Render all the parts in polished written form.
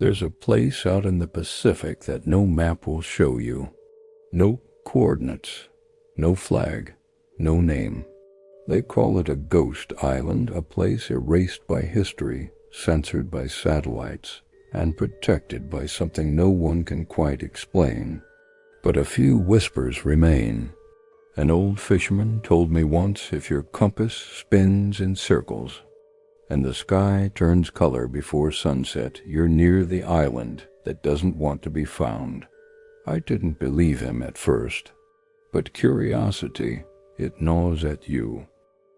There's a place out in the Pacific that no map will show you. No coordinates, no flag, no name. They call it a ghost island, a place erased by history, censored by satellites, and protected by something no one can quite explain. But a few whispers remain. An old fisherman told me once, if your compass spins in circles and the sky turns color before sunset, you're near the island that doesn't want to be found. I didn't believe him at first, but curiosity, it gnaws at you.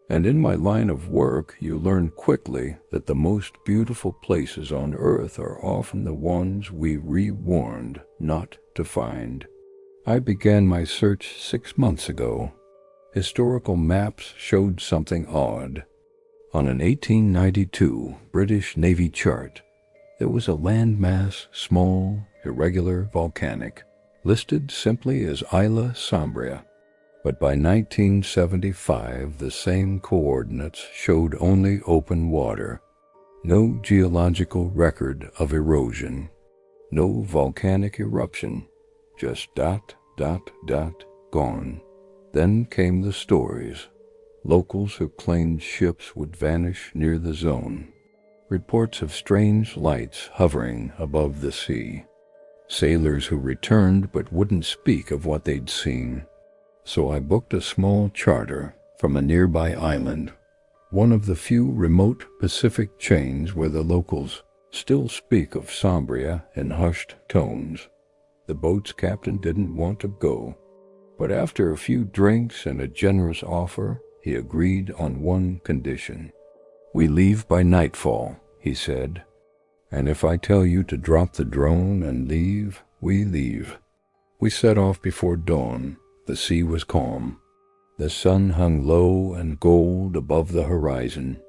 And in my line of work, you learn quickly that the most beautiful places on earth are often the ones we re-warned not to find. I began my search 6 months ago. Historical maps showed something odd. On an 1892 British Navy chart, there was a landmass, small, irregular, volcanic, listed simply as Isla Sombria. But by 1975, the same coordinates showed only open water. No geological record of erosion. No volcanic eruption. Just ... gone. Then came the stories. Locals who claimed ships would vanish near the zone. Reports of strange lights hovering above the sea. Sailors who returned but wouldn't speak of what they'd seen. So I booked a small charter from a nearby island, one of the few remote Pacific chains where the locals still speak of Sombria in hushed tones. The boat's captain didn't want to go, but after a few drinks and a generous offer, he agreed on one condition. We leave by nightfall, he said, and if I tell you to drop the drone and leave, we leave. We set off before dawn. The sea was calm. The sun hung low and gold above the horizon.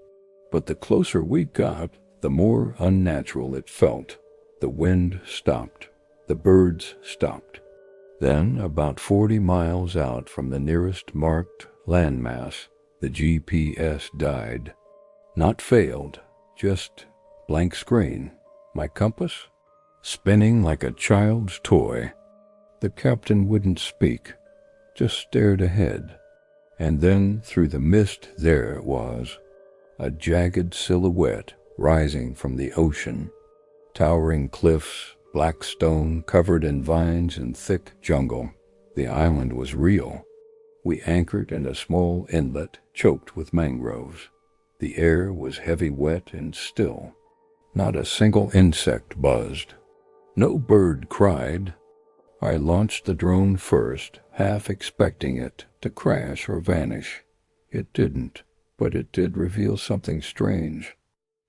But the closer we got, the more unnatural it felt. The wind stopped. The birds stopped. Then, about 40 miles out from the nearest marked landmass, the GPS died. Not failed, just blank screen. My compass? Spinning like a child's toy. The captain wouldn't speak, just stared ahead. And then, through the mist, there it was, a jagged silhouette rising from the ocean. Towering cliffs, black stone covered in vines and thick jungle. The island was real. We anchored in a small inlet choked with mangroves. The air was heavy, wet, and still. Not a single insect buzzed. No bird cried. I launched the drone first, half expecting it to crash or vanish. It didn't, but it did reveal something strange.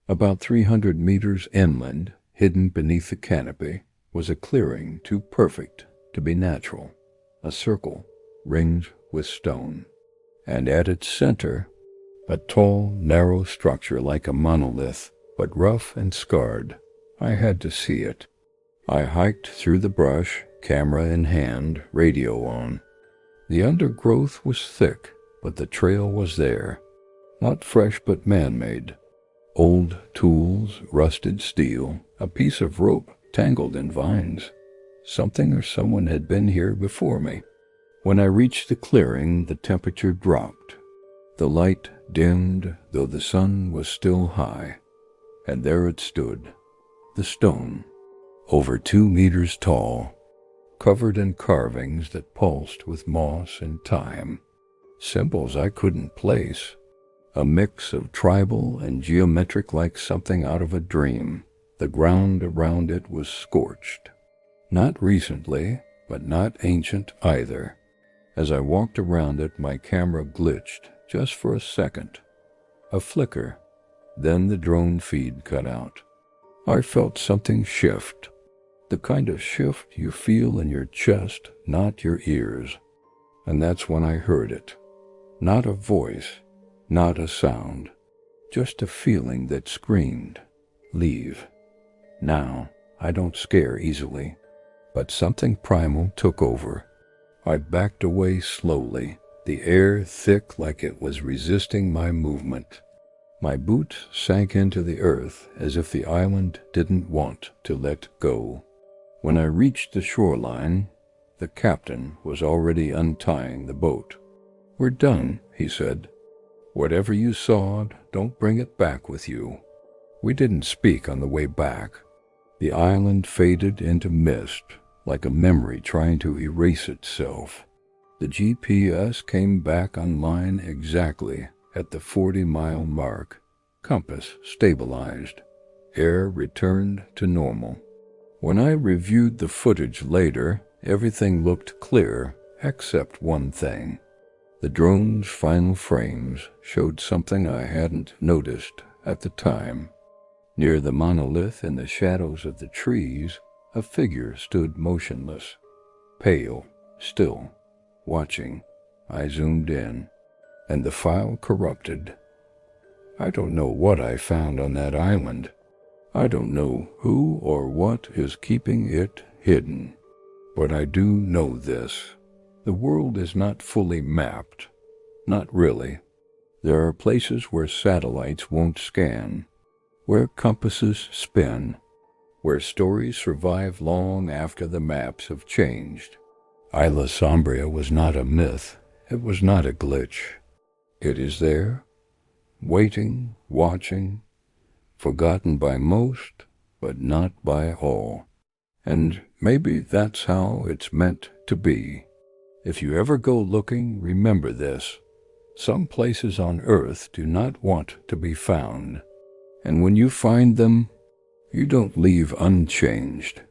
About 300 meters inland, hidden beneath the canopy, was a clearing too perfect to be natural. A circle, ringed with stone. And at its center, a tall, narrow structure like a monolith, but rough and scarred. I had to see it. I hiked through the brush, camera in hand, radio on. The undergrowth was thick, but the trail was there. Not fresh but man-made. Old tools, rusted steel, a piece of rope tangled in vines. Something or someone had been here before me. When I reached the clearing, the temperature dropped. The light dimmed, though the sun was still high. And there it stood, the stone, over 2 meters tall, covered in carvings that pulsed with moss and time. Symbols I couldn't place. A mix of tribal and geometric, like something out of a dream. The ground around it was scorched. Not recently, but not ancient either. As I walked around it, my camera glitched just for a second. A flicker. Then the drone feed cut out. I felt something shift. The kind of shift you feel in your chest, not your ears. And that's when I heard it. Not a voice. Not a sound, just a feeling that screamed, leave. Now, I don't scare easily, but something primal took over. I backed away slowly, the air thick like it was resisting my movement. My boots sank into the earth as if the island didn't want to let go. When I reached the shoreline, the captain was already untying the boat. "We're done," he said. "Whatever you sawed, don't bring it back with you." We didn't speak on the way back. The island faded into mist, like a memory trying to erase itself. The GPS came back online exactly at the 40-mile mark. Compass stabilized. Air returned to normal. When I reviewed the footage later, everything looked clear except one thing. The drone's final frames showed something I hadn't noticed at the time. Near the monolith in the shadows of the trees, a figure stood motionless, pale, still, watching. I zoomed in, and the file corrupted. I don't know what I found on that island. I don't know who or what is keeping it hidden. But I do know this. The world is not fully mapped. Not really. There are places where satellites won't scan, where compasses spin, where stories survive long after the maps have changed. Isla Sombria was not a myth. It was not a glitch. It is there, waiting, watching, forgotten by most, but not by all. And maybe that's how it's meant to be. If you ever go looking, remember this. Some places on Earth do not want to be found. And when you find them, you don't leave unchanged.